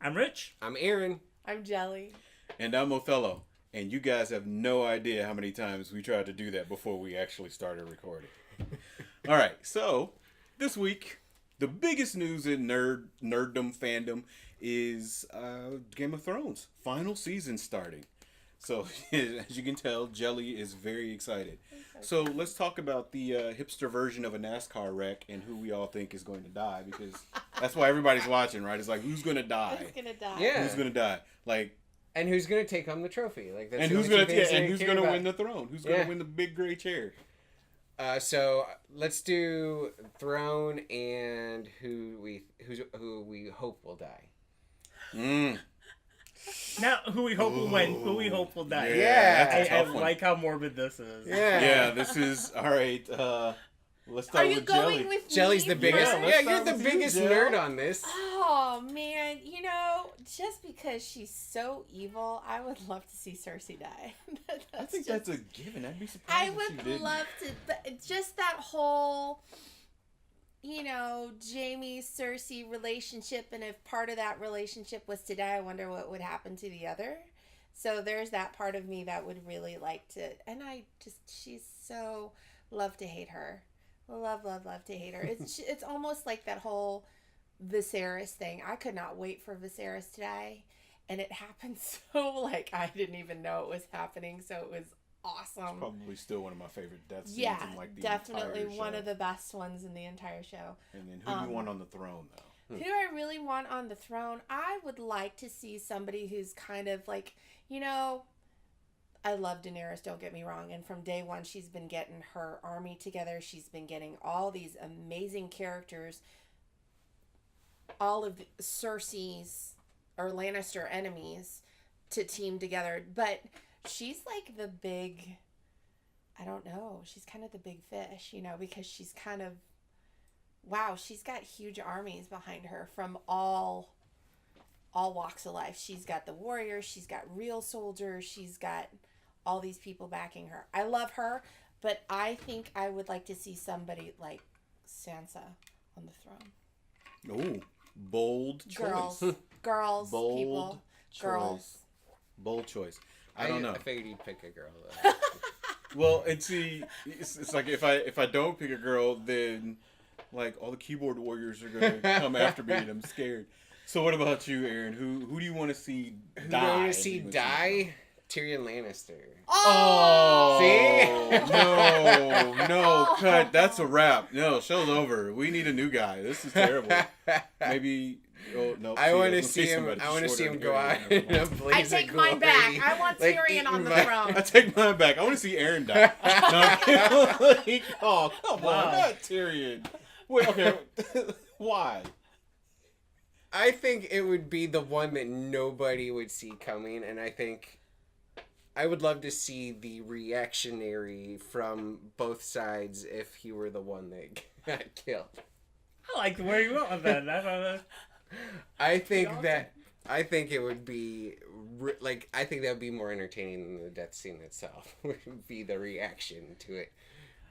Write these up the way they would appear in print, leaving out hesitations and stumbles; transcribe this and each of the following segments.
I'm Rich. I'm Aaron. I'm Jelly. And I'm Othello. And you guys have no idea how many times we tried to do that before we actually started recording. All right, so this week, the biggest news in nerddom fandom is Game of Thrones. Final season starting. So, as you can tell, Jelly is very excited. So, let's talk about the hipster version of a NASCAR wreck and who we all think is going to die, because that's why everybody's watching, right? It's like, who's going to die? Who's going to die? Yeah. Who's going to die? Like, and who's going to take home the trophy? Like, that's and who's going to win the throne? Who's going to win the big gray chair? So let's do throne and who we hope will die. Now, who we hope will win, who we hope will die. Yeah. I like how morbid this is. Yeah, this is all right. Let's start Are you with going Jelly. with Jelly's me the biggest. first? let's You're start the with you, biggest Jill. nerd on this. Oh, man. You know, just because she's so evil, I would love to see Cersei die. I think that's a given. I'd be surprised I if she would didn't. love to, but just that whole, Jaime Cersei relationship, and if part of that relationship was to die, I wonder what would happen to the other. So there's that part of me that would really like to, and she's so love to hate her. Love to hate her. It's almost like that whole Viserys thing. I could not wait for Viserys to die, and it happened so I didn't even know it was happening. So it was awesome. It's probably still one of my favorite death scenes Yeah, in the definitely entire one show. of the best ones in the entire show. And then who do you want on the throne though? Who do I really want on the throne? I would like to see somebody who's kind of I love Daenerys, don't get me wrong. And from day one, she's been getting her army together. She's been getting all these amazing characters, all of Cersei's or Lannister enemies to team together. But she's like the big, I don't know, she's kind of the big fish, because she's kind of, wow, she's got huge armies behind her from all walks of life. She's got the warriors, she's got real soldiers, she's got all these people backing her. I love her, but I think I would like to see somebody like Sansa on the throne. Oh, bold choice. Girls, Bold people, choice. girls. Bold choice. I don't know. I figured you'd pick a girl though. Well, and see, it's like if I don't pick a girl, then all the keyboard warriors are gonna come after me, and I'm scared. So what about you, Aaron? Who do you want to see die? Who do I want to see die? Tyrion Lannister. Oh! See? No, cut. That's a wrap. No, show's over. We need a new guy. This is terrible. Maybe. Oh no. I want to see him. I want to see him go out in a blaze I take of mine glory. back. I want Tyrion on the throne. I take mine back. I want to see Aaron die. Oh, come on, not Tyrion. Wait, okay. Why? I think it would be the one that nobody would see coming, and I think I would love to see the reactionary from both sides if he were the one that got killed. I like where you went with that. I think it would be I think that would be more entertaining than the death scene itself. Would be the reaction to it.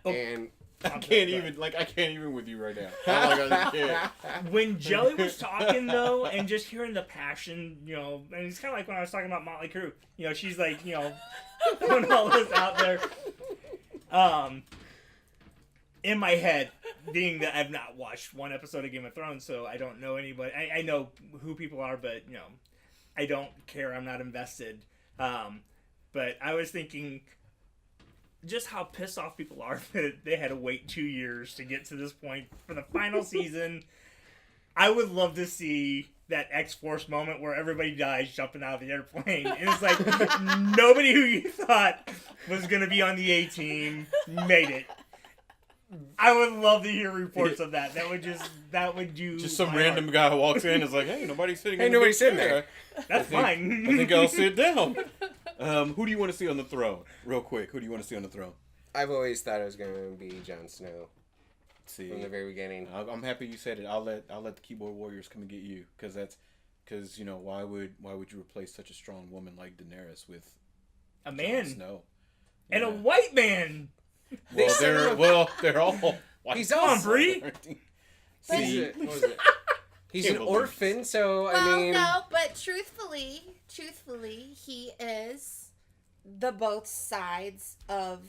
Oh. And I can't even with you right now. I just can't. When Jelly was talking, though, and just hearing the passion, and it's kind of like when I was talking about Motley Crue. She's like, throwing all this out there. In my head, being that I've not watched one episode of Game of Thrones, so I don't know anybody. I know who people are, but, I don't care. I'm not invested. But I was thinking just how pissed off people are that they had to wait 2 years to get to this point for the final season. I would love to see that X-Force moment where everybody dies jumping out of the airplane. And it's like nobody who you thought was going to be on the A-team made it. I would love to hear reports of that. That would do. Just some random guy who walks in and is like, "Hey, nobody's sitting. Hey, in the nobody's big sitting chair. there." That's fine. I think I'll sit down. Who do you want to see on the throne? Real quick, who do you want to see on the throne? I've always thought it was going to be Jon Snow See, from the very beginning. I'm happy you said it. I'll let the keyboard warriors come and get you, because why would you replace such a strong woman like Daenerys with A man. Jon Snow? And a white man. Well, they're all white. He's Come on, also Bree. What See, was it? He's Can't an believe orphan, so Well, I mean, no, but truthfully, he is the both sides of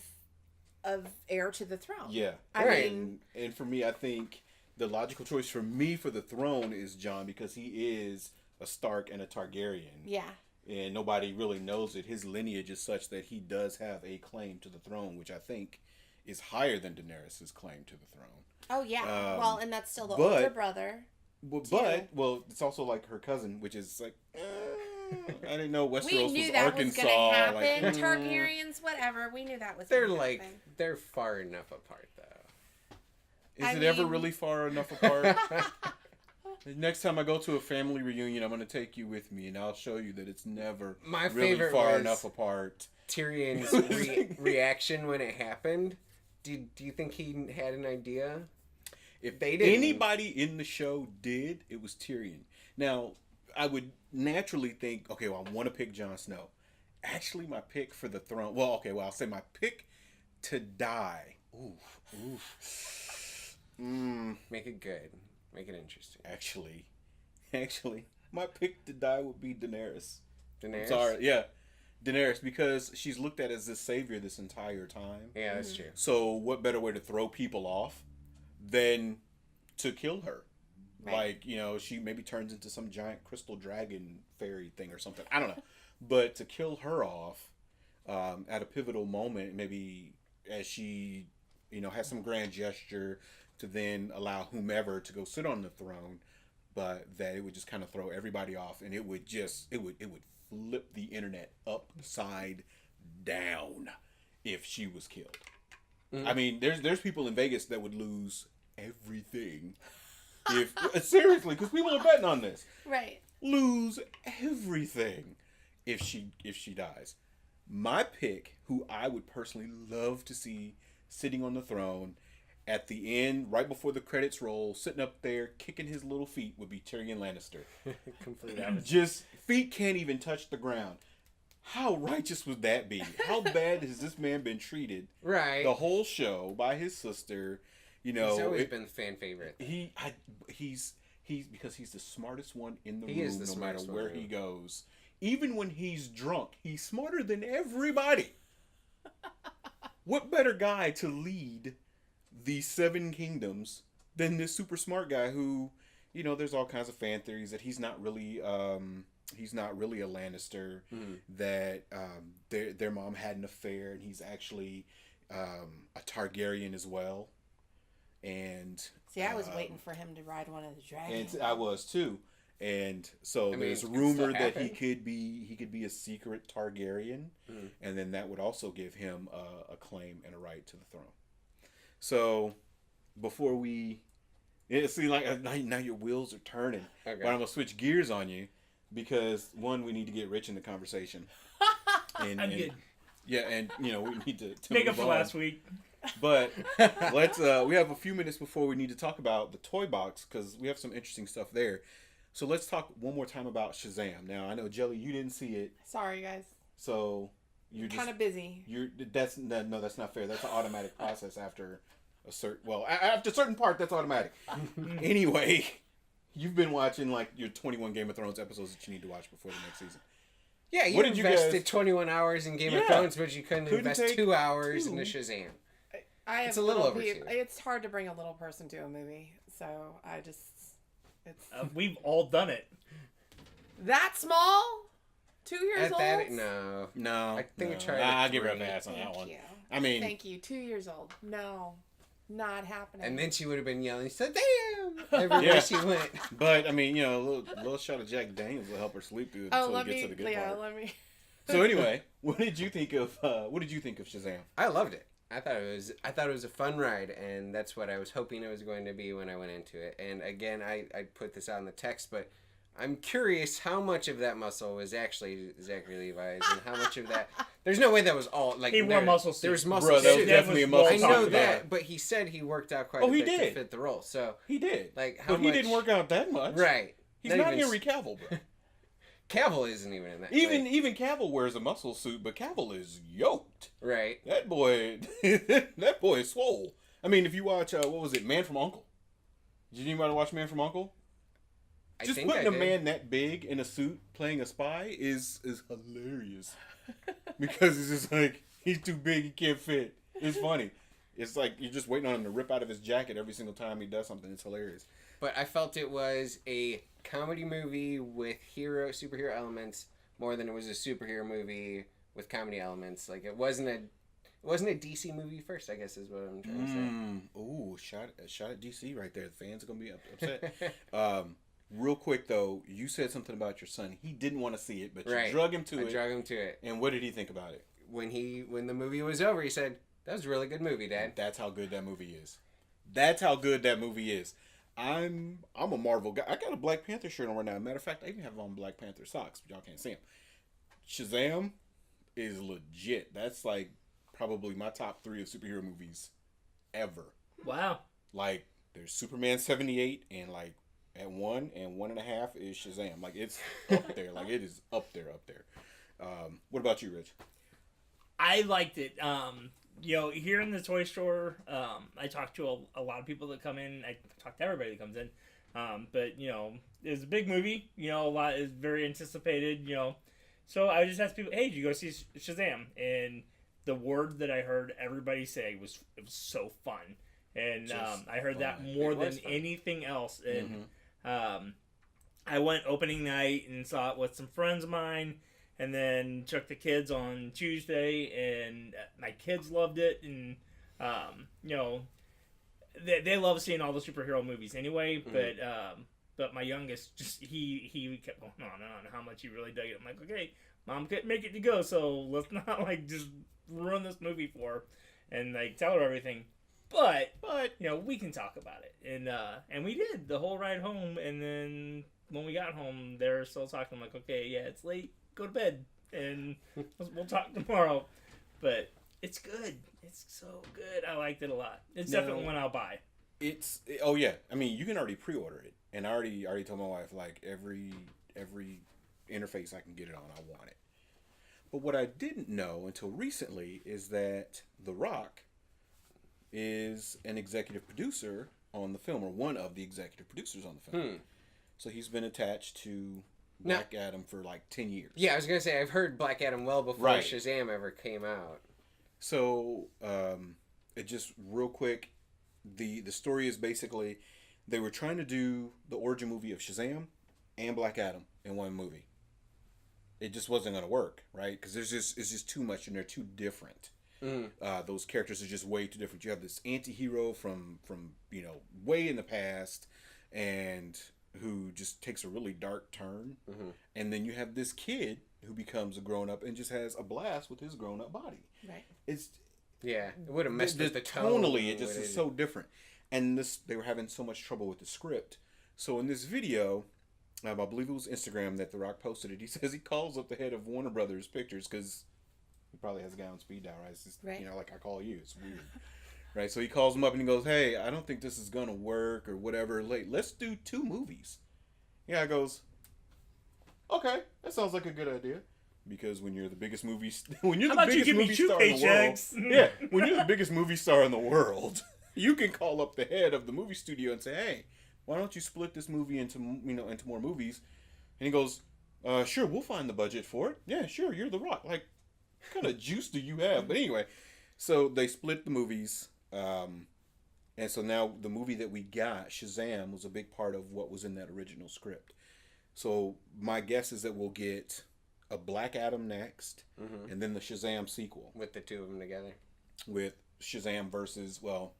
heir to the throne. Yeah. I Right. mean, And for me, I think the logical choice for me for the throne is Jon, because he is a Stark and a Targaryen. yeah. And nobody really knows it. His lineage is such that he does have a claim to the throne, which I think is higher than Daenerys' claim to the throne. Oh yeah. Well, and that's still the but- older brother. Well, it's also like her cousin, which is like, I didn't know Westeros We was knew that Arkansas. was gonna happen. Like, Targaryens, whatever. We knew that was. they're gonna like happen. they're far enough apart though. is I it ever mean- really far enough apart? Next time I go to a family reunion, I'm going to take you with me, and I'll show you that it's never My really favorite far was- enough apart. Tyrion's reaction when it happened. Do you think he had an idea? If They didn't. anybody in the show did, it was Tyrion. Now, I would naturally think, okay, well, I want to pick Jon Snow. Actually, my pick for the throne, I'll say my pick to die. Make it good. Make it interesting. Actually, my pick to die would be Daenerys. Daenerys? Sorry, yeah. Daenerys, because she's looked at as the savior this entire time. Yeah, that's true. So what better way to throw people off than to kill her? Right. Like, you know, she maybe turns into some giant crystal dragon fairy thing or something. I don't know. But to kill her off at a pivotal moment, maybe as she, you know, has some grand gesture to then allow whomever to go sit on the throne, but that it would just kind of throw everybody off, and it would flip the internet upside down if she was killed. I mean, there's people in Vegas that would lose everything if seriously, because people are betting on this. Right. Lose everything if she dies. My pick, who I would personally love to see sitting on the throne at the end, right before the credits roll, sitting up there kicking his little feet, would be Tyrion Lannister. Complete opposite. Just feet can't even touch the ground. How righteous would that be? How bad has this man been treated Right. the whole show by his sister? You know, He's always been the fan favorite. He's because he's the smartest one in the He is room, the no matter smartest where one, he yeah. goes. Even when he's drunk, he's smarter than everybody. What better guy to lead the Seven Kingdoms than this super smart guy who, you know, there's all kinds of fan theories that he's not really a Lannister, that their mom had an affair, and he's actually a Targaryen as well. And See, I was waiting for him to ride one of the dragons. I was too. And so mean, there's it could rumor still that he happen. could be a secret Targaryen, and then that would also give him a claim and a right to the throne. So before it seems like now your wheels are turning, Okay. but I'm gonna switch gears on you because one, we need to get Rich in the conversation, and I'm good. yeah, and you know we need to Make up move for on. last week. But let's we have a few minutes before we need to talk about the Toybox because we have some interesting stuff there. So let's talk one more time about Shazam. Now I know Jelly, you didn't see it, Sorry, guys. so you're just Kind of busy. that's not fair. That's an automatic process after a after a certain part that's automatic. Anyway, you've been watching like your 21 Game of Thrones episodes that you need to watch before the next season. Yeah, you What did you invested guys- 21 hours in Game of Yeah. Thrones, but you couldn't Couldn't invest take 2 hours two. into Shazam. I have It's a little over peop- two. It's hard to bring a little person to a movie, so it's We've all done it. that small. 2 years At old. that, no. No, I think no. I tried I'll at give her a 3. pass on that Thank one. you. I mean, Thank you. 2 years old. No, not happening. And then she would have been yelling, so damn! Everywhere Yeah. she went. but I mean, you know, a little shot of Jack Daniels will help her sleep through oh, until let we get me. to the good Yeah, part. let me. So anyway, what did you think of Shazam? I loved it. I thought it was a fun ride, and that's what I was hoping it was going to be when I went into it. And again, I put this out in the text, but I'm curious how much of that muscle was actually Zachary Levi's, and how much of that. There's no way that was all like He wore muscle There was suits. muscle Bro, that was suits. definitely a well muscle I suit. know talked that, about. but he said he worked out quite Oh, a he bit did. to fit the role. So He did, like how but much? he didn't work out that much. Right. He's not Henry Cavill, bro. Cavill isn't even in that. Even Cavill wears a muscle suit, but Cavill is yoked. right. That boy, that boy is swole. I mean, if you watch, what was it, Man from U.N.C.L.E.? Did anybody watch Man from U.N.C.L.E.? Just think putting I a did. man that big in a suit playing a spy is hilarious. Because it's just like, he's too big, he can't fit. It's funny. It's like you're just waiting on him to rip out of his jacket every single time he does something. It's hilarious. But I felt it was a comedy movie with superhero elements more than it was a superhero movie with comedy elements. Like it wasn't a DC movie first, I guess is what I'm trying to say. Ooh, shot at DC right there. The fans are gonna be upset. Real quick though, you said something about your son. He didn't want to see it, but you drug him to it. I drug him to it. And what did he think about it? When the movie was over, he said, "That was a really good movie, Dad." That's how good that movie is. That's how good that movie is. I'm a Marvel guy. I got a Black Panther shirt on right now. Matter of fact, I even have on Black Panther socks, but y'all can't see them. Shazam is legit. That's like probably my top 3 of superhero movies ever. Wow. Like there's Superman 78 and like at 1 and 1.5 is Shazam. Like it's up there. Like it is up there. What about you, Rich? I liked it. Here in the toy store, I talk to a lot of people that come in. I talk to everybody that comes in. But it's a big movie. A lot is very anticipated. So I just asked people, "Hey, did you go see Shazam?" And the word that I heard everybody say was it was so fun, and I heard that more than anything else. And I went opening night and saw it with some friends of mine. And then took the kids on Tuesday, and my kids loved it. And, they love seeing all the superhero movies anyway. But my youngest, he kept going on and on how much he really dug it. I'm like, okay, Mom couldn't make it to go, so let's not, just ruin this movie for her and, tell her everything. But we can talk about it. And we did the whole ride home. And then when we got home, they're still talking. I'm like, okay, yeah, it's late. Go to bed, and we'll talk tomorrow. But it's good. It's so good. I liked it a lot. It's definitely one I'll buy. Oh yeah. I mean, you can already pre-order it, and I already told my wife every interface I can get it on, I want it. But what I didn't know until recently is that The Rock is an executive producer on the film, or one of the executive producers on the film. So he's been attached to Black Adam for 10 years. Yeah, I was going to say, I've heard Black Adam well before Shazam ever came out. So, it just real quick, the story is basically, they were trying to do the origin movie of Shazam and Black Adam in one movie. It just wasn't going to work, right? Because it's just too much and they're too different. Those characters are just way too different. You have this anti-hero from way in the past, and who just takes a really dark turn, and then you have this kid who becomes a grown-up and just has a blast with his grown-up body. Right. It would have messed with the tone. Tonally, it just is so different. And they were having so much trouble with the script. So in this video, I believe it was Instagram that The Rock posted it, he says he calls up the head of Warner Brothers Pictures, because he probably has a guy on speed dial, right? It's just, like I call you. It's weird. Right, so he calls him up and he goes, "Hey, I don't think this is gonna work or whatever. Let's do 2 movies." Yeah, goes, "Okay, that sounds like a good idea." Because when you're the biggest movie star in the world, when you're the biggest movie star in the world, you can call up the head of the movie studio and say, "Hey, why don't you split this movie into more movies?" And he goes, "Sure, we'll find the budget for it. Yeah, sure, you're The Rock. What kind of juice do you have?" But anyway, so they split the movies. And so now the movie that we got, Shazam, was a big part of what was in that original script. So my guess is that we'll get a Black Adam next, and then the Shazam sequel. With the 2 of them together. With Shazam versus, you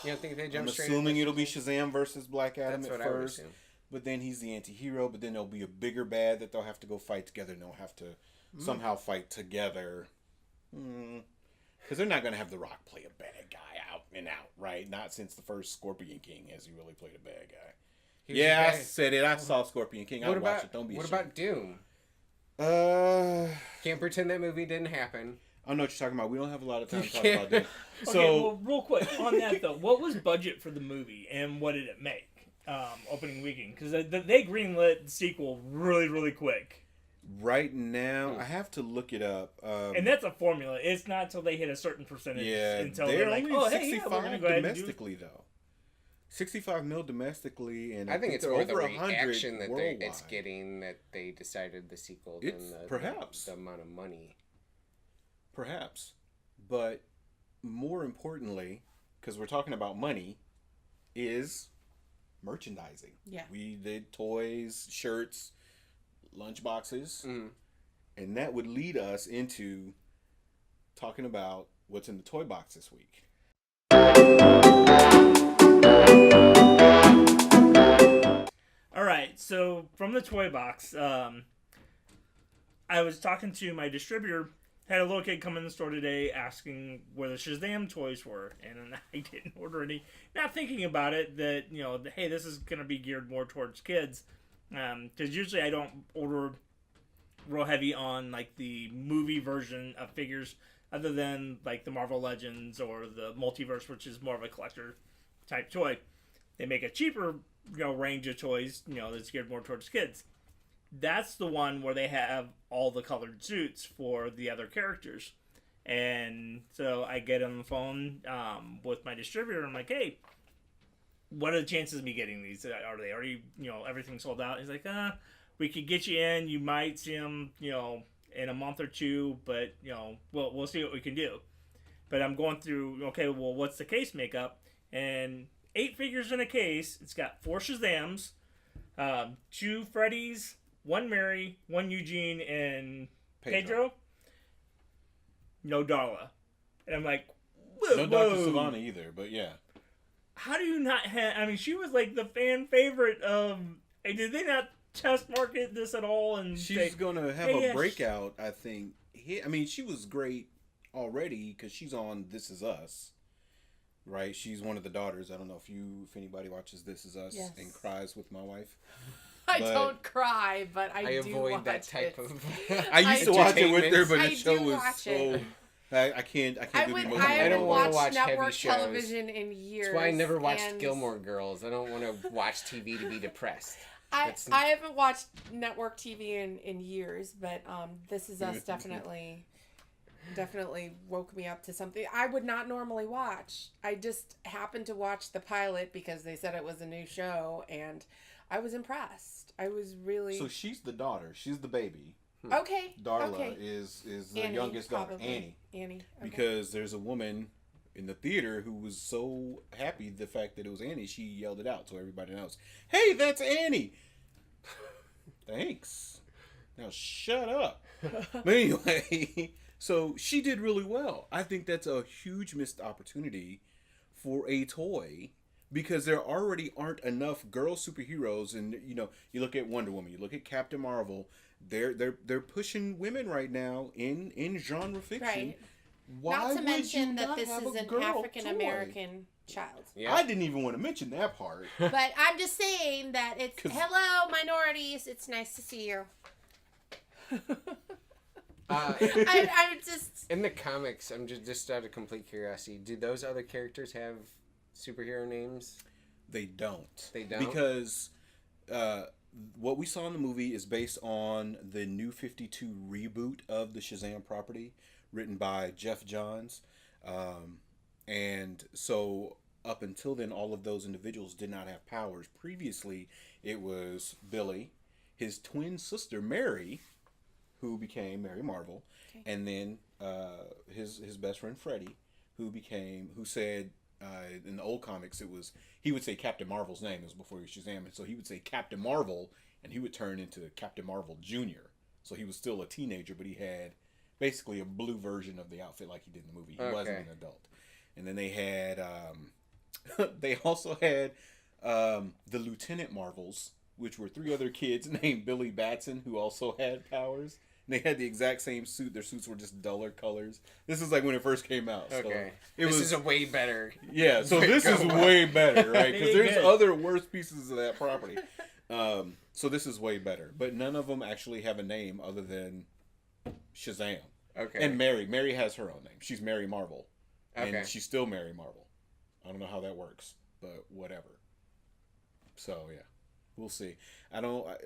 don't think they jump I'm straight assuming it'll be Shazam versus Black Adam at I would first. assume. But then he's the anti-hero, but then there'll be a bigger bad that they'll have to go fight together, and they'll have to somehow fight together. Because they're not going to have The Rock play a bad guy out and out, right? Not since the first Scorpion King has he really played a bad guy. I said it. I saw Scorpion King. I watched it. Don't be ashamed. What about Doom? Can't pretend that movie didn't happen. I know what you're talking about. We don't have a lot of time to talk about Doom. Okay, well, real quick on that though, what was budget for the movie and what did it make opening weekend? Because they greenlit the sequel really, really quick. Right now, I have to look it up. And that's a formula. It's not until they hit a certain percentage until they're like, only "Oh, hey, yeah, we're gonna go ahead and do it." domestically though. $65 million domestically, and I think it's they're more the over 100 reaction that worldwide. it's getting that they decided the sequel than It's perhaps the amount of money. Perhaps, but more importantly, because we're talking about money, is merchandising. Yeah. We did toys, shirts, lunchboxes, and that would lead us into talking about what's in the toy box this week. All right, so from the toy box, I was talking to my distributor. Had a little kid come in the store today asking where the Shazam toys were, and I didn't order any. Not thinking about it that, you know, hey, this is going to be geared more towards kids, because usually I don't order real heavy on like the movie version of figures, other than like the Marvel Legends or the Multiverse, which is more of a collector type toy. They make a cheaper, you know, range of toys, you know, that's geared more towards kids. That's the one where they have all the colored suits for the other characters. And so I get on the phone with my distributor. I'm like, hey, what are the chances of me getting these? Are they already, you know, everything sold out? He's like, we could get you in. You might see them, you know, in a month or two, but, you know, we'll see what we can do. But I'm going through, okay, well, what's the case makeup? And 8 figures in a case. It's got 4 Shazams, 2 Freddys, 1 Mary, 1 Eugene, and Pedro. No Darla. And I'm like, whoa. No Dr. Savannah either, but yeah. How do you not have... I mean, she was like the fan favorite of... Did they not test market this at all? And she's going to have a breakout, I think. I mean, she was great already because she's on This Is Us. Right? She's one of the daughters. I don't know if anybody watches This Is Us and cries with my wife. I don't cry, but I do avoid watch that type of. I used to watch it with her, but I the show do was watch so. it. I can't do the emotional. I don't want to watch network heavy shows. television in years. That's why I never watched Gilmore Girls. I don't want to watch TV to be depressed. I haven't watched network TV in years, but This Is Us definitely woke me up to something I would not normally watch. I just happened to watch the pilot because they said it was a new show, and I was impressed. I was really... So she's the daughter. She's the baby. Okay. Darla is the Annie, youngest daughter. probably. Annie. Okay. Because there's a woman in the theater who was so happy the fact that it was Annie, she yelled it out so everybody knows. Hey, that's Annie! Thanks. Now shut up. But anyway, so she did really well. I think that's a huge missed opportunity for a toy because there already aren't enough girl superheroes. And you know, you look at Wonder Woman, you look at Captain Marvel. They're pushing women right now in genre fiction. Right. Why not to mention would you that this have is a an girl African American toy? child. Yeah. I didn't even want to mention that part. But I'm just saying that it's hello minorities. It's nice to see you. I'm just in the comics. I'm just out of complete curiosity. Do those other characters have superhero names? They don't. They don't because what we saw in the movie is based on the New 52 reboot of the Shazam property, written by Jeff Johns, and so up until then, all of those individuals did not have powers. Previously, it was Billy, his twin sister Mary, who became Mary Marvel, and then his best friend Freddie, who said in the old comics he would say Captain Marvel's name. It was before he was Shazam, and so he would say Captain Marvel, and he would turn into Captain Marvel Jr. So he was still a teenager, but he had basically a blue version of the outfit like he did in the movie. He wasn't an adult. And then they had they also had the Lieutenant Marvels, which were 3 other kids named Billy Batson who also had powers. And they had the exact same suit. Their suits were just duller colors. This is like when it first came out. So this is a way better. Yeah, so this is way better, right? Because there's other worse pieces of that property. So this is way better. But none of them actually have a name other than Shazam. Okay. And Mary has her own name. She's Mary Marvel. Okay. And she's still Mary Marvel. I don't know how that works, but whatever. So, yeah. We'll see. I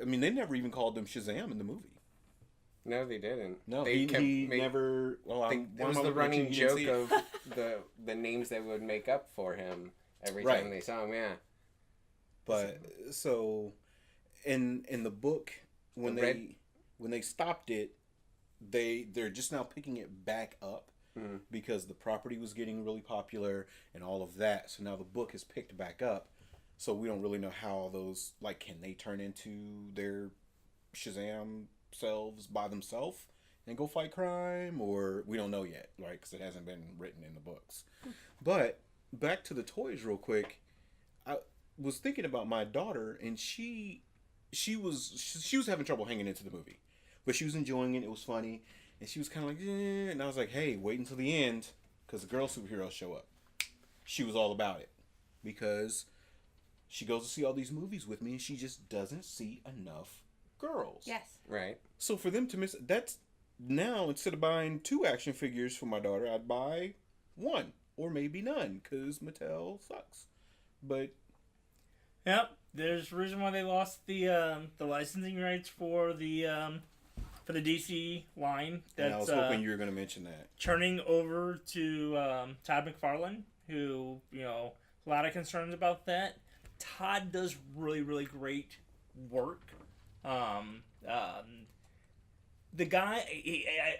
mean, they never even called them Shazam in the movie. No, they didn't. No, they never... Well, it was the running joke of the names they would make up for him every time they saw him, yeah. But so in the book when they stopped it, they're just now picking it back up because the property was getting really popular and all of that. So now the book is picked back up. So we don't really know how those, like, can they turn into their Shazam selves by themselves and go fight crime, or we don't know yet, right? Because it hasn't been written in the books. But back to the toys real quick. I was thinking about my daughter, and she was having trouble hanging into the movie, but she was enjoying it. It was funny, and she was kind of like, eh. And I was like, hey, wait until the end, because the girl superheroes show up. She was all about it because she goes to see all these movies with me, and she just doesn't see enough girls. Yes. Right. So for them to miss that's now, instead of buying 2 action figures for my daughter, I'd buy 1 or maybe none because Mattel sucks. But Yep, there's a reason why they lost the licensing rights for the DC line. and I was hoping you were going to mention that. Turning over to Todd McFarlane, who, a lot of concerns about that. Todd does really, really great work. The guy,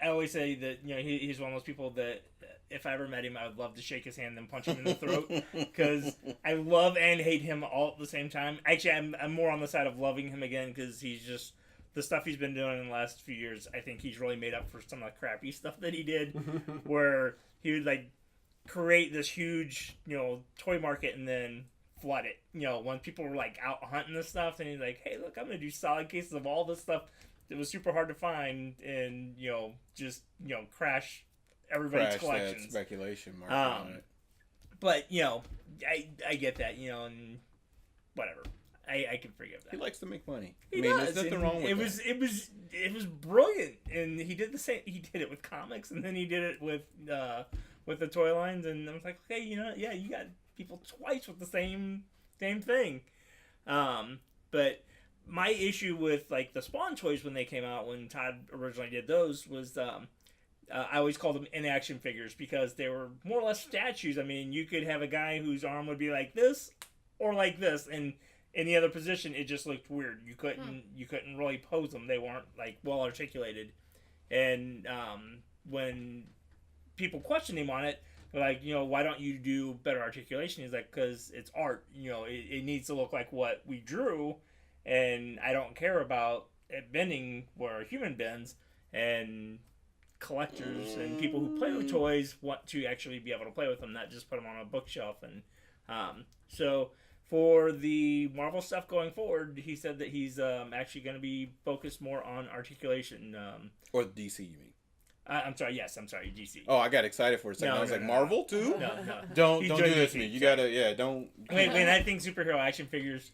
I always say that, he's one of those people that if I ever met him, I would love to shake his hand and then punch him in the throat, because I love and hate him all at the same time. Actually, I'm more on the side of loving him again, because he's just, the stuff he's been doing in the last few years, I think he's really made up for some of the crappy stuff that he did, where he would, like, create this huge, toy market and then flood it. When people were, like, out hunting this stuff, and he's like, hey, look, I'm going to do solid cases of all this stuff that was super hard to find, and, just, crash everybody's collections. That speculation market on it. But, I get that, and whatever. I can forgive that. He likes to make money. He there's does. nothing wrong with that. It was brilliant, and he did the same. He did it with comics, and then he did it with the toy lines, and I was like, okay, you got people twice with the same thing. But my issue with, like, the Spawn toys when they came out, when Todd originally did those, was I always called them in-action figures, because they were more or less statues. I mean, you could have a guy whose arm would be like this or like this, and any other position, it just looked weird. You couldn't really pose them. They weren't, like, well articulated. And when people questioned him on it, they're like, why don't you do better articulation? He's like, because it's art. It needs to look like what we drew, and I don't care about it bending where a human bends. And collectors and people who play with toys want to actually be able to play with them, not just put them on a bookshelf. And so for the Marvel stuff going forward, he said that he's actually going to be focused more on articulation. Or DC, you mean? I'm sorry, DC. Oh, I got excited for a second. I was like, Marvel too? No. Don't He do joined this DC, to me. You sorry. gotta, don't. When I think superhero action figures,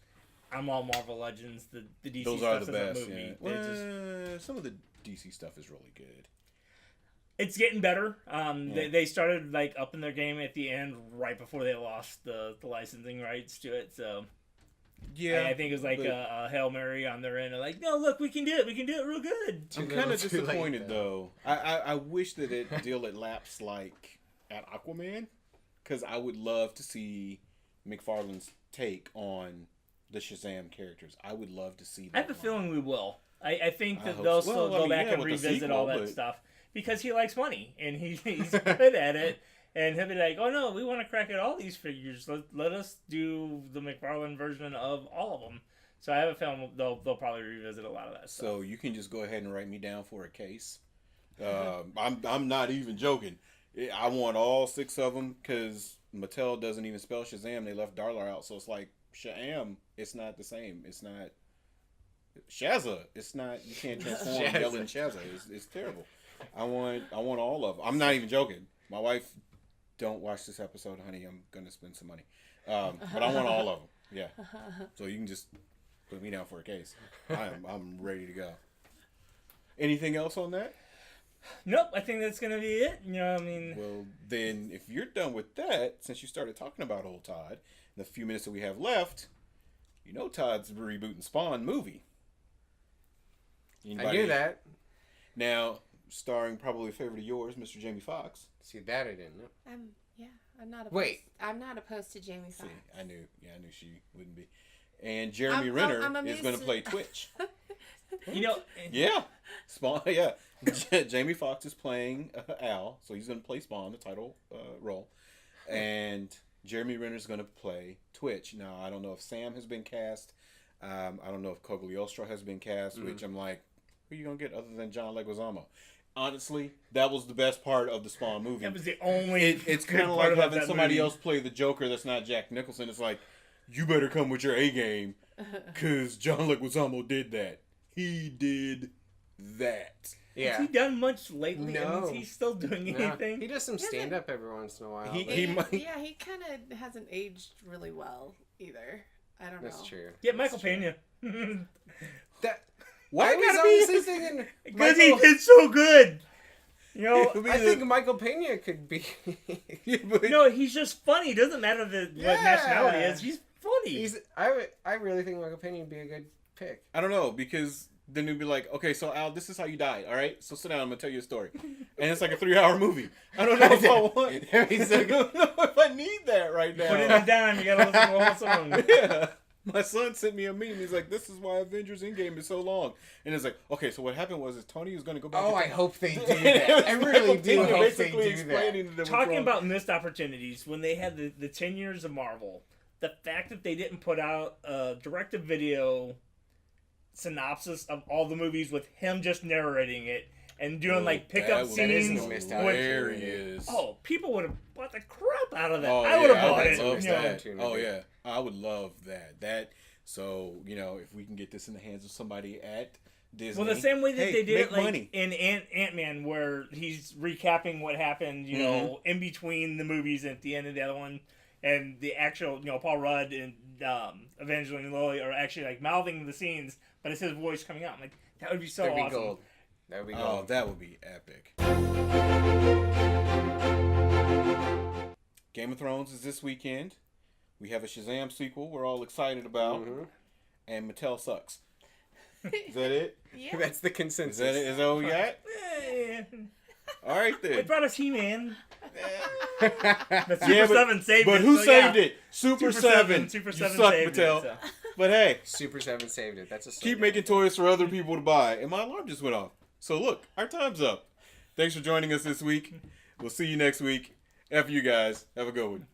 I'm all Marvel Legends. The DC Those stuff are the is a best. movie. Yeah. Some of the DC stuff is really good. It's getting better. They started, like, upping their game at the end, right before they lost the licensing rights to it. So yeah, I think it was like a Hail Mary on their end. Like, no, look, we can do it real good. I'm kind of disappointed though. I wish that it deal had lapsed like at Aquaman, because I would love to see McFarlane's take on the Shazam characters. I would love to see that. I have a feeling we will. I think that hope they'll so. still Well, go back and with the revisit sequel, all that stuff, because he likes money and he's good at it. And he'll be like, oh no, we want to crack at all these figures. Let us do the McFarlane version of all of them. So I have a feeling they'll probably revisit a lot of that stuff. So you can just go ahead and write me down for a case. I'm not even joking. I want all 6 of them, because Mattel doesn't even spell Shazam. They left Darla out, so it's like Shazam. It's not the same. It's not Shazza. It's not. You can't transform yelling Shazza. It's terrible. I want all of them. I'm not even joking. My wife, don't watch this episode, honey. I'm gonna spend some money. But I want all of them. Yeah. So you can just put me down for a case. I'm ready to go. Anything else on that? Nope, I think that's gonna be it. Well, then, if you're done with that, since you started talking about old Todd, in the few minutes that we have left, Todd's rebooting Spawn movie. I knew that. Now, starring probably a favorite of yours, Mr. Jamie Foxx. See, that I didn't know. I'm not opposed. Wait. I'm not opposed to Jamie Foxx. See, I knew she wouldn't be. and Jeremy I'm Renner is amazed going to to- play Twitch. You know, Yeah, Spawn. Yeah, Jamie Foxx is playing Al, so he's going to play Spawn, the title role, and Jeremy Renner is going to play Twitch. Now, I don't know if Sam has been cast. I don't know if Cogliostro has been cast. Which I'm like, who are you going to get other than John Leguizamo? Honestly, that was the best part of the Spawn movie. that was the only. It's good kind of part like about having that somebody movie. else play the Joker that's not Jack Nicholson. It's like, you better come with your A game, because John Leguizamo did that. He did that. Yeah. Has he done much lately? No. Is he still doing No. anything? He does some stand up every once in a while. He- but- he might- Yeah, he kind of hasn't aged really well either. I don't know. That's true. Yeah, Michael That's true. Pena. That Why I it was gotta be- honestly thinking Because he Michael, did so good. You know, It'll be I the- think Michael Pena could be. no, he's just funny. It doesn't matter what Yeah. nationality is. He's funny. I really think Michael Pena would be a good pick. I don't know, because then it'd be like, okay, so Al, this is how you died, all right? So sit down, I'm going to tell you a story. And it's like a 3-hour movie. I don't know if I want I don't know if I need that right now. Put it down. You gotta listen to the whole song. Yeah. My son sent me a meme. He's like, this is why Avengers Endgame is so long. And it's like, okay, so what happened was Tony was going to go back. Oh, in I time. hope they do that. I really do hope they basically do explaining that. to them what's Talking wrong. about missed opportunities, when they had the 10 years of Marvel, the fact that they didn't put out a direct-to-video synopsis of all the movies with him just narrating it and doing like pickup That isn't scenes. a missed with- opportunity. There he is. Oh, people would have bought the crap out of that. Oh, I would have yeah, bought I it. would love you know. that. Opportunity. Oh yeah, I would love that. So if we can get this in the hands of somebody at Disney. Well, the same way that hey, they did make it, like money. in Ant-Man, where he's recapping what happened, you know, in between the movies and at the end of the other one, and the actual, Paul Rudd and Evangeline Lilly are actually like mouthing the scenes, but it's his voice coming out. I'm like, that would be so That'd be awesome. gold. That would be Oh, gold. that would be epic. Game of Thrones is this weekend. We have a Shazam sequel we're all excited about, and Mattel sucks. Is that it? Yeah. That's the Is consensus. that it? Is that what we got? Eh, All right they then. brought us He-Man. But Super Yeah, 7 saved it. But who so saved yeah. it? Super Super 7. Super You 7 suck, saved Mattel. it. So. But hey, Super 7 saved it. That's a keep slogan. making toys for other people to buy. And my alarm just went off. So look, our time's up. Thanks for joining us this week. We'll see you next week. F you guys. Have a good one.